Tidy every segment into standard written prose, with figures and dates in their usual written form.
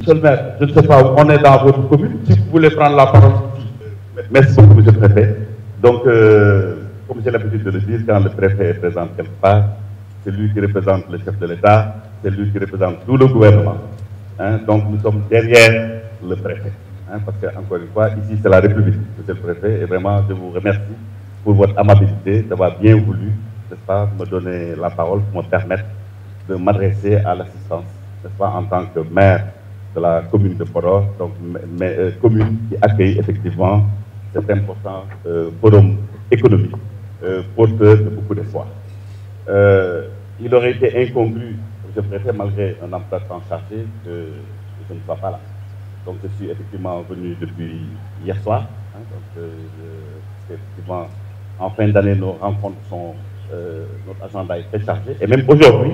Monsieur le maire, je ne sais pas où on est dans votre commune. Si vous voulez prendre la parole, merci beaucoup, monsieur le préfet. Donc, comme j'ai l'habitude de le dire, quand le préfet est présent quelque part, c'est lui qui représente le chef de l'État, c'est lui qui représente tout le gouvernement. Hein, donc, nous sommes derrière le préfet. Hein, parce que, encore une fois, ici, c'est la République, monsieur le préfet. Et vraiment, je vous remercie pour votre amabilité, d'avoir bien voulu, n'est-ce pas, me donner la parole pour me permettre de m'adresser à l'assistance, n'est-ce pas, en tant que maire de la commune de Podor, donc commune qui accueille effectivement cet important forum économique porteur de beaucoup d'espoir. Il aurait été incongru, je préfère, malgré un emploi de temps chargé, que je ne sois pas là. Donc je suis effectivement venu depuis hier soir. Hein, donc, effectivement, en fin d'année, nos rencontres sont, notre agenda est très chargé. Et même aujourd'hui,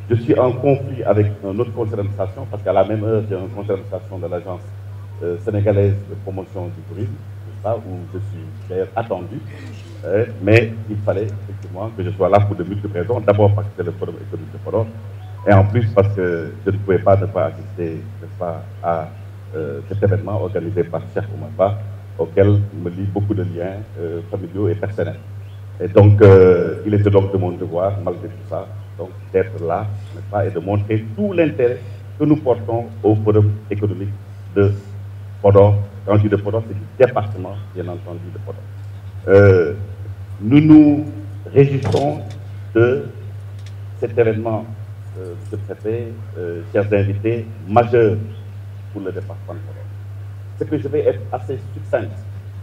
je suis en conflit avec une autre conseil d'administration, parce qu'à la même heure, j'ai un conseil d'administration de l'agence sénégalaise de promotion du tourisme, où je suis d'ailleurs attendu, mais il fallait effectivement que je sois là pour de multiples raisons. D'abord parce que c'est le forum économique de Podor, et en plus parce que je ne pouvais pas ne pas assister, n'est-ce pas, à cet événement organisé par Cheikh Oumar Ba, auquel me lient beaucoup de liens familiaux et personnels. Et donc, il était donc de mon devoir, malgré tout ça, donc d'être là, n'est-ce pas, et de montrer tout l'intérêt que nous portons au forum économique de Podor. Quand je dis de Podor, c'est du département, bien entendu, de Podor. Nous nous réjouissons de cet événement, ce préfet, chers invités, majeur pour le département de Podor. C'est que je vais être assez succinct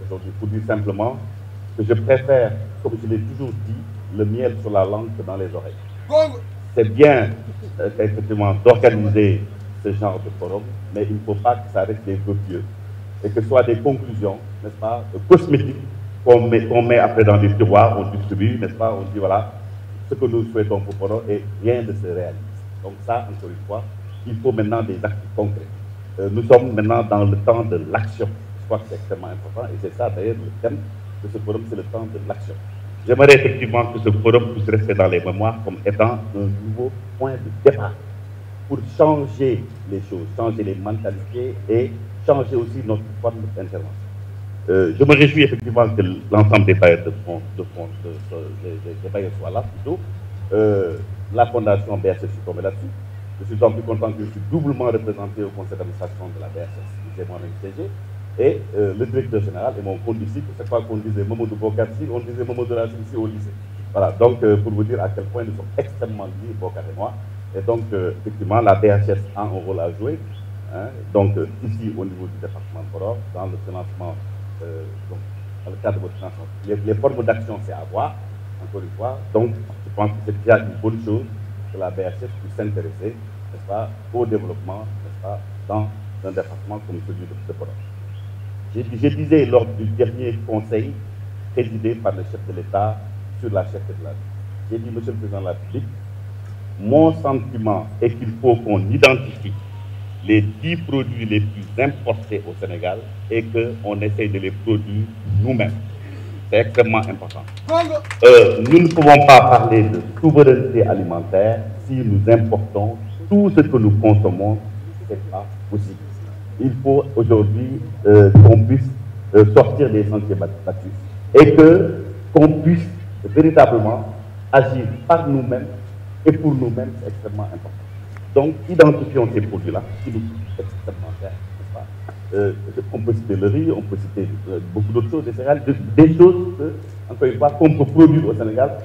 aujourd'hui pour dire simplement que je préfère, comme je l'ai toujours dit, le miel sur la langue que dans les oreilles. C'est bien, effectivement, d'organiser ce genre de forum, mais il ne faut pas que ça reste des vœux pieux et que ce soit des conclusions, n'est-ce pas, cosmétiques, qu'on met après dans des tiroirs, on distribue, n'est-ce pas, on dit voilà, ce que nous souhaitons pour Podor et rien ne se réalise. Donc ça, encore une fois, il faut maintenant des actes concrets. Nous sommes maintenant dans le temps de l'action. Je crois que c'est extrêmement important et c'est ça d'ailleurs le thème de ce forum, c'est le temps de l'action. J'aimerais effectivement que ce forum puisse rester dans les mémoires comme étant un nouveau point de départ pour changer les choses, changer les mentalités et changer aussi notre forme d'intervention. Je me réjouis effectivement que l'ensemble des bailleurs des bailleurs soient là plutôt. La fondation BSS est tombée là-dessus. Je suis d'autant plus content que je suis doublement représenté au conseil d'administration de la BSS, j'ai moi-même siégé. Et le directeur général et mon condisciple, c'est pas qu'on disait Mamadou Bokassi, on disait Mamadou Racine ici au lycée. Voilà, donc pour vous dire à quel point nous sommes extrêmement liés, Bokar et moi. Et donc, effectivement, la BHS a un rôle à jouer. Hein, donc, ici, au niveau du département de Podor, dans le financement, donc, dans le cadre de votre financement, les formes d'action, c'est à voir, encore une fois. Donc, je pense que c'est déjà une bonne chose que la BHS puisse s'intéresser, n'est-ce pas, au développement, n'est-ce pas, dans un département comme celui de Podor. Je disais lors du dernier conseil présidé par le chef de l'État sur la cherté de la vie. J'ai dit, Monsieur le Président de la République, mon sentiment est qu'il faut qu'on identifie les 10 produits les plus importés au Sénégal et qu'on essaye de les produire nous-mêmes. C'est extrêmement important. Nous ne pouvons pas parler de souveraineté alimentaire si nous importons tout ce que nous consommons. Ce n'est pas possible. Il faut aujourd'hui qu'on puisse sortir des sentiers battus et qu'on puisse véritablement agir par nous-mêmes et pour nous-mêmes, c'est extrêmement important. Donc, identifions ces produits-là, qui nous coûtent extrêmement cher, n'est-ce pas? On peut citer le riz, on peut citer beaucoup d'autres choses, des choses que, encore une fois, qu'on peut produire au Sénégal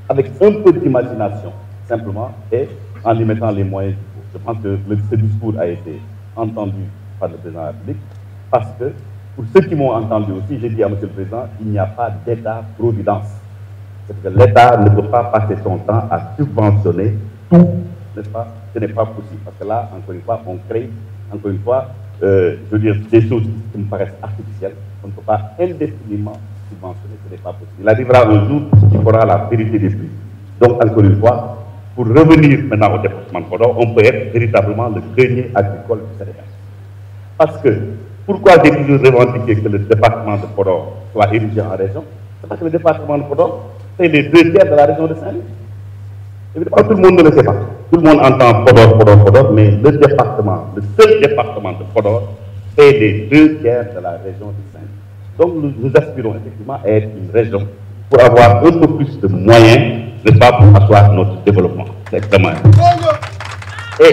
avec un peu d'imagination, simplement, et en y mettant les moyens. Je pense que ce discours a été entendu par le président de la République, parce que, pour ceux qui m'ont entendu aussi, j'ai dit à M. le Président, il n'y a pas d'État-providence. C'est que l'État ne peut pas passer son temps à subventionner tout, n'est-ce pas? Ce n'est pas possible, parce que là, encore une fois, on crée, encore une fois, je veux dire, des choses qui me paraissent artificielles. On ne peut pas indéfiniment subventionner, ce n'est pas possible. Il arrivera un jour qu'il faudra la vérité des prix. Donc, encore une fois, pour revenir maintenant au département de Podor, on peut être véritablement le grenier agricole du Sénégal. Parce que, pourquoi j'ai toujours revendiqué que le département de Podor soit érigé en région? C'est parce que le département de Podor, c'est les 2 tiers de la région de Saint-Louis. Évidemment, tout le monde ne le sait pas. Tout le monde entend Podor, mais le département, le seul département de Podor, fait les 2 tiers de la région du Saint-Louis. Donc nous aspirons effectivement à être une région pour avoir un peu plus de moyens, n'est-ce pas, pour asseoir notre développement. C'est extrêmement important. Et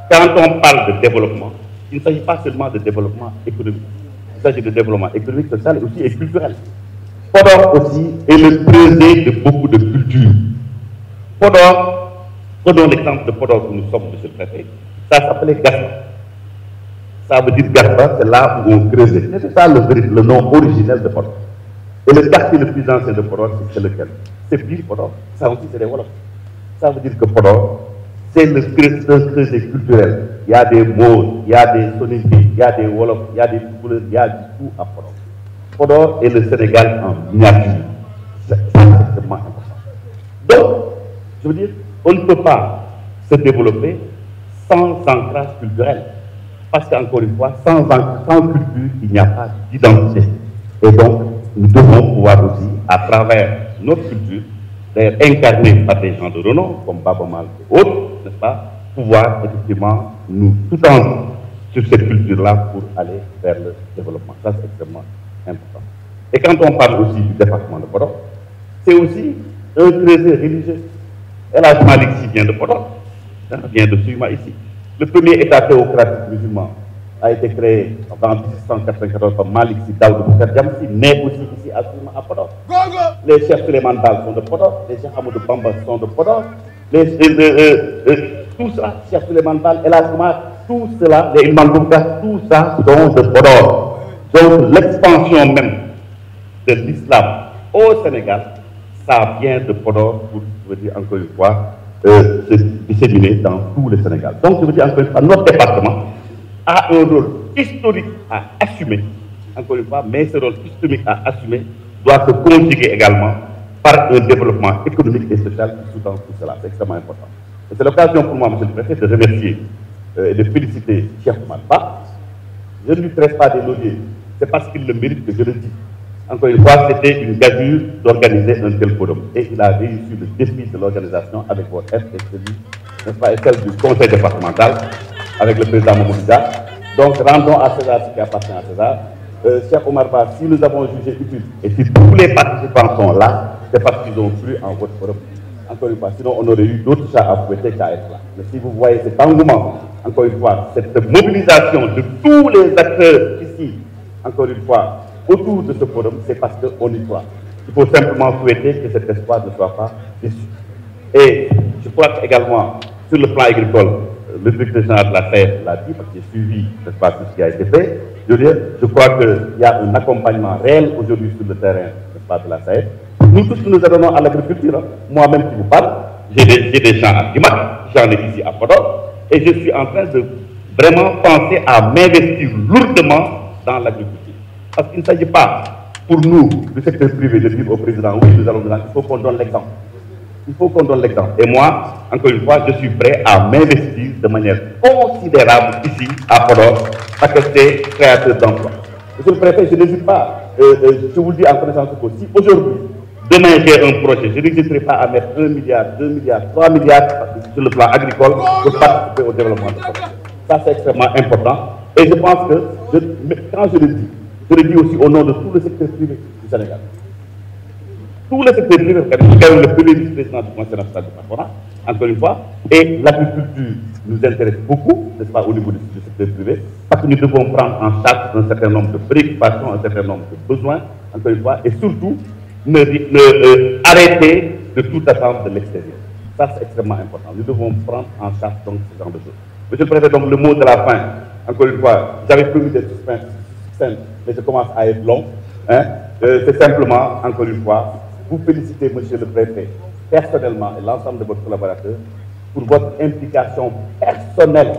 quand on parle de développement, il ne s'agit pas seulement de développement économique. Il s'agit de développement économique, social aussi et culturel. Podor aussi est le creuset de beaucoup de cultures. Podor, prenons l'exemple de Podor où nous sommes, monsieur le préfet, ça s'appelait Gaspa. Ça veut dire Gaspa, c'est là où on creusait. C'est ça le nom originel de Podor. Et le quartier le plus ancien de Podor, c'est lequel? C'est Pire Podor. Ça aussi, c'est des Wolofs. Ça veut dire que Podor, c'est le creuset culturel. Il y a des mots, il y a des sonorités, il y a des Wolofs, il y a des couleurs, il y a du tout à Podor. Podor est le Sénégal en miniature. C'est extrêmement important. Donc, je veux dire, on ne peut pas se développer sans ancrage culturel. Parce qu'encore une fois, sans culture, il n'y a pas d'identité. Et donc, nous devons pouvoir aussi, à travers notre culture, d'ailleurs incarnée par des gens de renom, comme Baba Mal et autres, n'est-ce pas, pouvoir effectivement nous sous-tendre sur cette culture-là pour aller vers le développement. Ça, c'est extrêmement important. Et quand on parle aussi du département de Podor, c'est aussi un creuset religieux. El Hadj Malick Sy vient de Podor, vient de Souyma ici. Le premier État théocratique musulman a été créé en 1894 par Malick Sy Daoud Boucar Diamsi, né aussi ici à Souyma à Podor. Les chefs Souleymane Baal sont de Podor, les chefs Amadou Bamba sont de Podor, tout ça, chefs Souleymane Baal, El Hadj Omar, tout cela, les Imam Boucar, tout ça sont de Podor. Donc l'expansion même de l'islam au Sénégal, ça vient de Podor, pour, je veux dire encore une fois, se disséminer dans tout le Sénégal. Donc je veux dire encore une fois, notre département a un rôle historique à assumer, encore une fois, mais ce rôle historique à assumer doit se conjuguer également par un développement économique et social qui sous-tend tout cela. C'est extrêmement important. Et c'est l'occasion pour moi, monsieur le préfet, de remercier et de féliciter Cheikh Oumar Ba. Je ne lui traite pas des lauriers, c'est parce qu'il le mérite que je le dis. Encore une fois, c'était une gageure d'organiser un tel forum. Et il a réussi le défi de l'organisation avec votre aide et celui, n'est-ce pas, et celle du conseil départemental, avec le président Mamoudou Dia. Donc, rendons à César ce qui appartient à César. Cheikh Oumar Ba, si nous avons jugé utile, et si tous les participants sont là, c'est parce qu'ils ont cru en votre forum. Encore une fois, sinon on aurait eu d'autres chats à fouetter qu'à être là. Mais si vous voyez cet engouement, encore une fois, cette mobilisation de tous les acteurs ici, encore une fois, autour de ce forum, c'est parce qu'on y croit. Il faut simplement souhaiter que cet espoir ne soit pas déçu. Et je crois également, sur le plan agricole, le directeur général de la SAED l'a dit, parce que j'ai suivi, n'est-ce pas, tout ce qui a été fait. Je crois qu'il y a un accompagnement réel aujourd'hui sur le terrain, n'est-ce pas, de la SAED. Nous tous, nous adonnons à l'agriculture. Hein. Moi-même, qui vous parle, j'ai des champs à Guimac, j'en ai ici à Podor, et je suis en train de vraiment penser à m'investir lourdement dans l'agriculture. Parce qu'il ne s'agit pas, pour nous, du secteur privé, de dire au président, oui, nous allons dire, il faut qu'on donne l'exemple. Il faut qu'on donne l'exemple. Et moi, encore une fois, je suis prêt à m'investir de manière considérable ici, à Podor, parce que c'est créateur d'emplois. Monsieur le préfet, je n'hésite pas, je vous le dis en connaissance de cause, si aujourd'hui, demain j'ai un projet, je n'hésiterai pas à mettre 1 milliard, 2 milliards, 3 milliards sur le plan agricole pour participer au développement de Podor. Ça, c'est extrêmement important. Et je pense que, quand je le dis aussi au nom de tout le secteur privé du Sénégal. Tout le secteur privé, le premier vice-président du Conseil national du patronat, encore une fois, et l'agriculture nous intéresse beaucoup, n'est-ce pas, au niveau du secteur privé, parce que nous devons prendre en charge un certain nombre de préoccupations, un certain nombre de besoins, encore une fois, et surtout, arrêter de tout attendre de l'extérieur. Ça, c'est extrêmement important. Nous devons prendre en charge donc ce genre de choses. Monsieur le Président, donc le mot de la fin, encore une fois, j'avais promis d'être succinct, mais je commence à être long. Hein. C'est simplement, encore une fois, vous féliciter, monsieur le préfet, personnellement et l'ensemble de votre collaborateurs, pour votre implication personnelle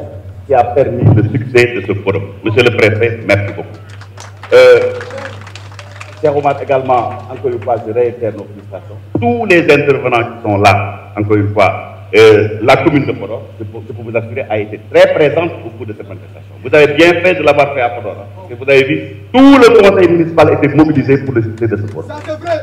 qui a permis le succès de ce forum. Monsieur le préfet, merci beaucoup. Cher Omar, également, encore une fois, je réitère nos félicitations. Tous les intervenants qui sont là, encore une fois, la commune de Podor, je peux vous assurer, a été très présente au cours de cette manifestation. Vous avez bien fait de l'avoir fait à Podor. Hein, vous avez vu, tout le conseil municipal était mobilisé pour le succès de ce forum.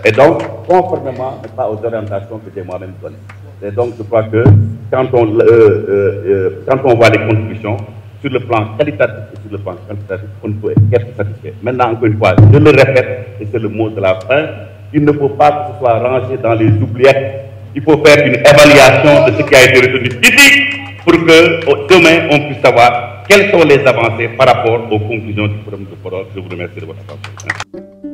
Et donc, conformément aux orientations que j'ai moi-même données. Et donc, je crois que quand on voit les contributions, sur le plan qualitatif et sur le plan quantitatif, on ne peut être satisfait. Maintenant, encore une fois, je le répète, et c'est le mot de la fin, il ne faut pas que ce soit rangé dans les oubliettes. Il faut faire une évaluation de ce qui a été retenu ici pour que demain, on puisse savoir quelles sont les avancées par rapport aux conclusions du forum de Podor. Je vous remercie de votre attention.